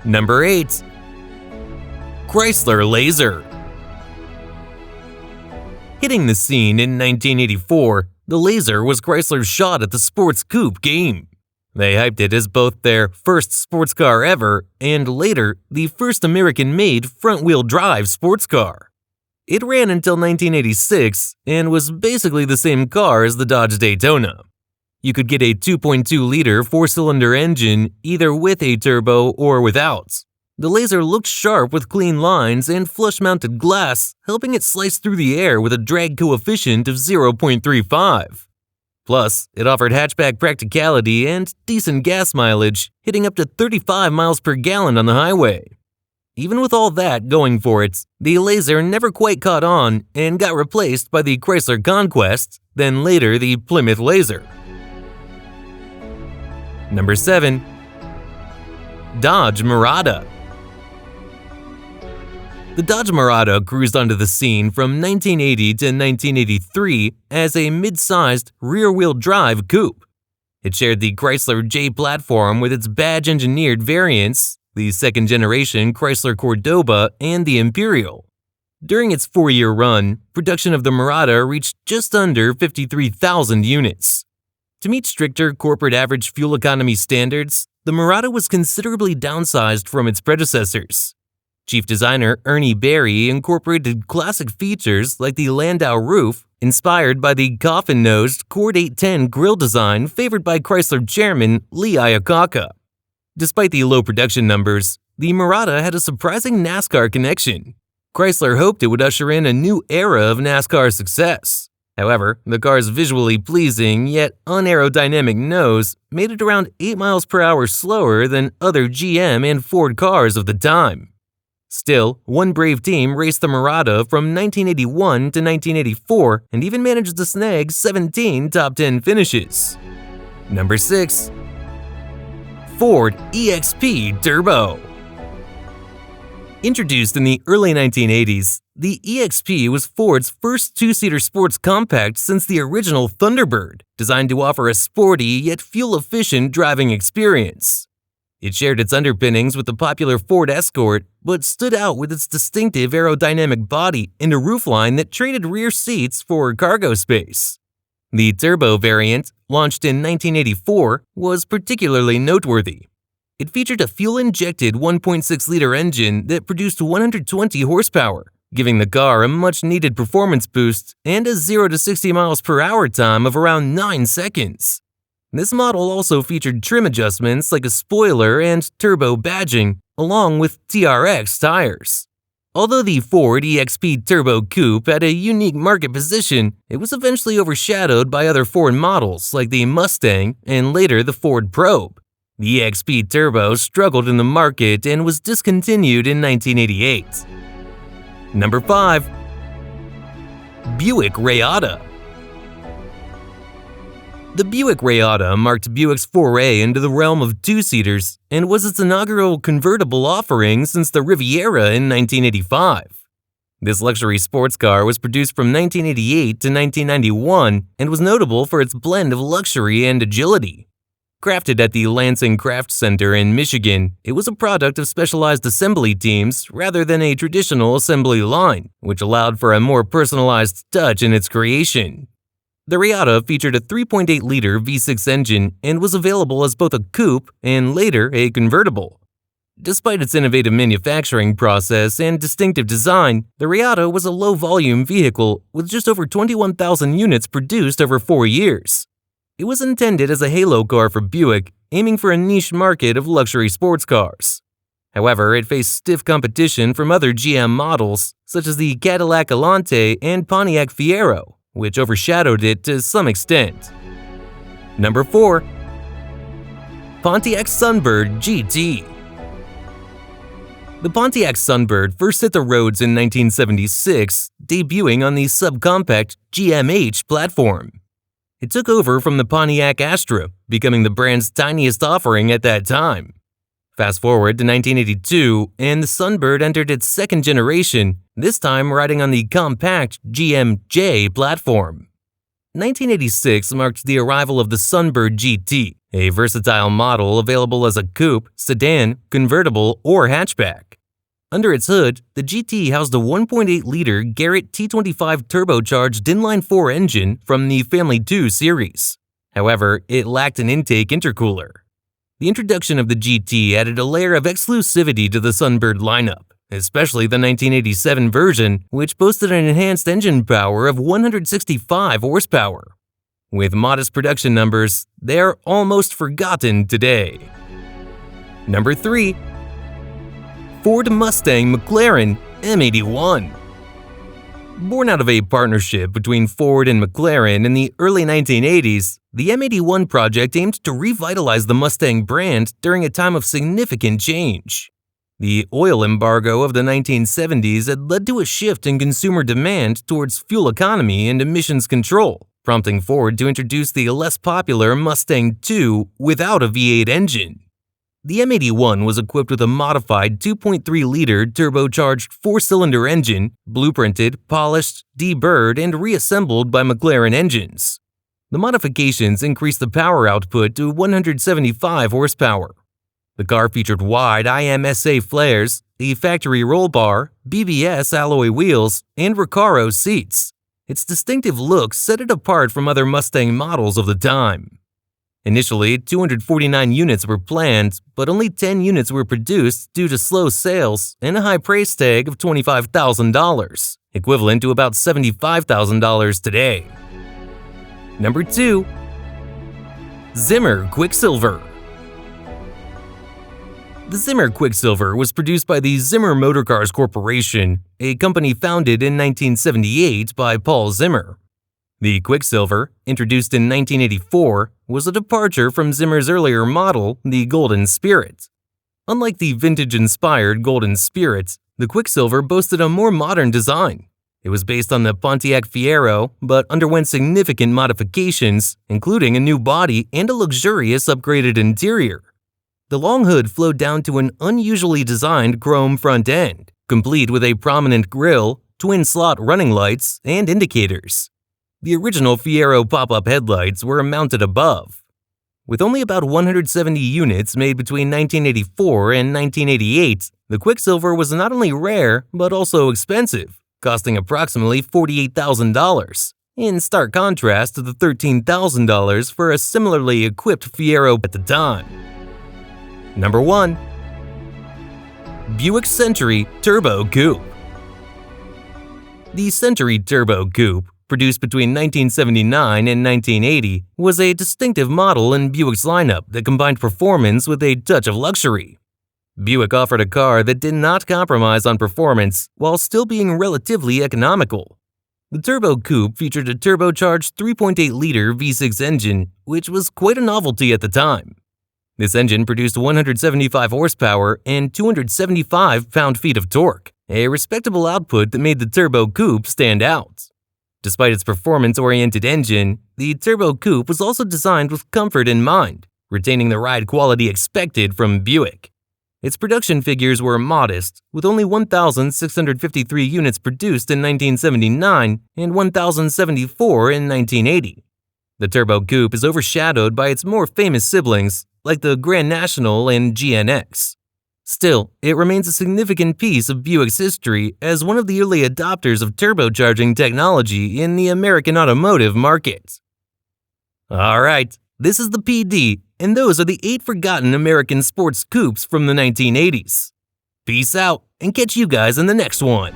Number 8. Chrysler Laser. Hitting the scene in 1984, the Laser was Chrysler's shot at the sports coupe game. They hyped it as both their first sports car ever and later the first American-made front-wheel drive sports car. It ran until 1986 and was basically the same car as the Dodge Daytona. You could get a 2.2-liter four-cylinder engine either with a turbo or without. The Laser looked sharp with clean lines and flush-mounted glass, helping it slice through the air with a drag coefficient of 0.35. Plus, it offered hatchback practicality and decent gas mileage, hitting up to 35 miles per gallon on the highway. Even with all that going for it, the Laser never quite caught on and got replaced by the Chrysler Conquest, then later the Plymouth Laser. Number 7. Dodge Murata. The Dodge Murata cruised onto the scene from 1980 to 1983 as a mid-sized rear-wheel drive coupe. It shared the Chrysler J platform with its badge-engineered variants, the second-generation Chrysler Cordoba and the Imperial. During its 4-year run, production of the Murata reached just under 53,000 units. To meet stricter corporate average fuel economy standards, the Murata was considerably downsized from its predecessors. Chief designer Ernie Berry incorporated classic features like the Landau roof, inspired by the coffin-nosed Cord 810 grille design favored by Chrysler chairman Lee Iacocca. Despite the low production numbers, the Murata had a surprising NASCAR connection. Chrysler hoped it would usher in a new era of NASCAR success. However, the car's visually pleasing yet unaerodynamic nose made it around 8 miles per hour slower than other GM and Ford cars of the time. Still, one brave team raced the Murata from 1981 to 1984 and even managed to snag 17 top 10 finishes. Number 6. Ford EXP Turbo. Introduced in the early 1980s, the EXP was Ford's first two-seater sports compact since the original Thunderbird, designed to offer a sporty yet fuel-efficient driving experience. It shared its underpinnings with the popular Ford Escort, but stood out with its distinctive aerodynamic body and a roofline that traded rear seats for cargo space. The Turbo variant, launched in 1984, was particularly noteworthy. It featured a fuel-injected 1.6-liter engine that produced 120 horsepower, giving the car a much-needed performance boost and a 0 to 60 miles per hour time of around 9 seconds. This model also featured trim adjustments like a spoiler and turbo badging, along with TRX tires. Although the Ford EXP Turbo Coupe had a unique market position, it was eventually overshadowed by other Ford models like the Mustang and later the Ford Probe. The EXP Turbo struggled in the market and was discontinued in 1988. Number 5. Buick Riata. The Buick Riata marked Buick's foray into the realm of two-seaters and was its inaugural convertible offering since the Riviera in 1985. This luxury sports car was produced from 1988 to 1991 and was notable for its blend of luxury and agility. Crafted at the Lansing Craft Center in Michigan, it was a product of specialized assembly teams rather than a traditional assembly line, which allowed for a more personalized touch in its creation. The Riata featured a 3.8-liter V6 engine and was available as both a coupe and later a convertible. Despite its innovative manufacturing process and distinctive design, the Riata was a low-volume vehicle with just over 21,000 units produced over 4 years. It was intended as a halo car for Buick, aiming for a niche market of luxury sports cars. However, it faced stiff competition from other GM models, such as the Cadillac Elante and Pontiac Fiero, which overshadowed it to some extent. Number 4. Pontiac Sunbird GT. The Pontiac Sunbird first hit the roads in 1976, debuting on the subcompact GMH platform. It took over from the Pontiac Astra, becoming the brand's tiniest offering at that time. Fast forward to 1982, and the Sunbird entered its second generation, this time riding on the compact GMJ platform. 1986 marked the arrival of the Sunbird GT, a versatile model available as a coupe, sedan, convertible, or hatchback. Under its hood, the GT housed a 1.8-liter Garrett T25 turbocharged inline-4 engine from the Family 2 series. However, it lacked an intake intercooler. The introduction of the GT added a layer of exclusivity to the Sunbird lineup, especially the 1987 version, which boasted an enhanced engine power of 165 horsepower. With modest production numbers, they are almost forgotten today. Number 3. Ford Mustang McLaren M81. Born out of a partnership between Ford and McLaren in the early 1980s, the M81 project aimed to revitalize the Mustang brand during a time of significant change. The oil embargo of the 1970s had led to a shift in consumer demand towards fuel economy and emissions control, prompting Ford to introduce the less popular Mustang II without a V8 engine. The M81 was equipped with a modified 2.3-liter turbocharged 4-cylinder engine, blueprinted, polished, deburred, and reassembled by McLaren engines. The modifications increased the power output to 175 horsepower. The car featured wide IMSA flares, a factory roll bar, BBS alloy wheels, and Recaro seats. Its distinctive look set it apart from other Mustang models of the time. Initially, 249 units were planned, but only 10 units were produced due to slow sales and a high price tag of $25,000, equivalent to about $75,000 today. Number 2. Zimmer Quicksilver. The Zimmer Quicksilver was produced by the Zimmer Motorcars Corporation, a company founded in 1978 by Paul Zimmer. The Quicksilver, introduced in 1984, was a departure from Zimmer's earlier model, the Golden Spirit. Unlike the vintage-inspired Golden Spirit, the Quicksilver boasted a more modern design. It was based on the Pontiac Fiero, but underwent significant modifications, including a new body and a luxurious upgraded interior. The long hood flowed down to an unusually designed chrome front end, complete with a prominent grille, twin-slot running lights, and indicators. The original Fiero pop-up headlights were mounted above. With only about 170 units made between 1984 and 1988, the Quicksilver was not only rare, but also expensive, costing approximately $48,000, in stark contrast to the $13,000 for a similarly equipped Fiero at the time. Number 1. Buick Century Turbo Coupe. The Century Turbo Coupe, produced between 1979 and 1980, was a distinctive model in Buick's lineup that combined performance with a touch of luxury. Buick offered a car that did not compromise on performance while still being relatively economical. The Turbo Coupe featured a turbocharged 3.8-liter V6 engine, which was quite a novelty at the time. This engine produced 175 horsepower and 275 pound-feet of torque, a respectable output that made the Turbo Coupe stand out. Despite its performance-oriented engine, the Turbo Coupe was also designed with comfort in mind, retaining the ride quality expected from Buick. Its production figures were modest, with only 1,653 units produced in 1979 and 1,074 in 1980. The Turbo Coupe is overshadowed by its more famous siblings, like the Grand National and GNX. Still, it remains a significant piece of Buick's history as one of the early adopters of turbocharging technology in the American automotive market. Alright, this is the PD, and those are the 8 forgotten American sports coupes from the 1980s. Peace out, and catch you guys in the next one.